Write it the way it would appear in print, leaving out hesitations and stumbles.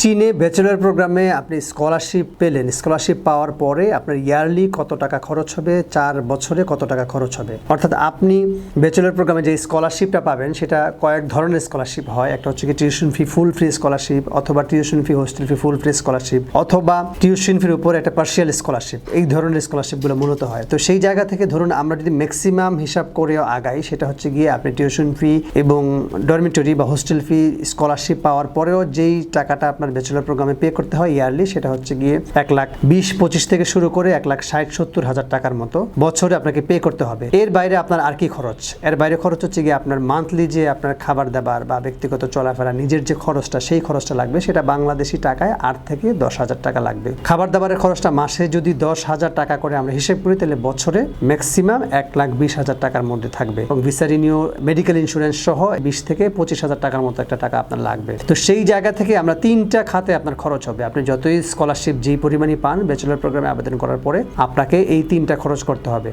চীনে ব্যাচেলর প্রোগ্রামে আপনি স্কলারশিপ পেলেন, স্কলারশিপ পাওয়ার পরে আপনার ইয়ারলি কত টাকা খরচ হবে, 4 বছরে কত টাকা খরচ হবে। অর্থাৎ আপনি ব্যাচেলর প্রোগ্রামে যে স্কলারশিপটা পাবেন সেটা কয়েক ধরনের স্কলারশিপ হয়। একটা হচ্ছে কি tuition fee full free scholarship, অথবা টিউশন ফি হোস্টেল ফি ফুল ফ্রি স্কলারশিপ, অথবা টিউশন ফির উপর একটা পার্শিয়াল স্কলারশিপ। এই ধরনের স্কলারশিপগুলো মূলত হয়। তো সেই জায়গা থেকে ধরুন আমরা যদি ম্যাক্সিমাম হিসাব করেও আগাই, সেটা হচ্ছে গিয়ে আপনি টিউশন ফি এবং ডরমিটরি বা হোস্টেল ফি স্কলারশিপ পাওয়ার পরেও যেই টাকাটা আপনার ব্যাচেলর প্রোগ্রামে পে করতে হয় ইয়ারলি, সেটা হচ্ছে গিয়ে 1,20,25 থেকে শুরু করে 1,60,70,000 টাকার মতো বছরে আপনাকে পে করতে হবে। এর বাইরে আপনার আর কি খরচ? এর বাইরে খরচ হচ্ছে গিয়ে আপনার মান্থলি যে আপনার খাবার দাবার বা ব্যক্তিগত চলাফেরা, নিজের যে খরচটা, সেই খরচটা লাগবে। সেটা বাংলাদেশি টাকায় 8 থেকে 10,000 টাকা লাগবে। খাবার দাবারের খরচটা মাসে যদি 10,000 টাকা করে আমরা হিসেব করি, তাহলে বছরে ম্যাক্সিমাম 1,20,000 টাকার মধ্যে থাকবে। এবং ভিসা রিনিউ, মেডিকেল ইন্স্যুরেন্স সহ 20 থেকে 25,000 টাকার মতো একটা টাকা আপনার লাগবে। তো সেই জায়গা থেকে আমরা 3টা খাতে আপনার খরচ হবে। আপনি যতই স্কলারশিপ যেই পরিমাণই পান ব্যাচেলর প্রোগ্রামে আবেদন করার পরে, আপনাকে এই 3টা খরচ করতে হবে।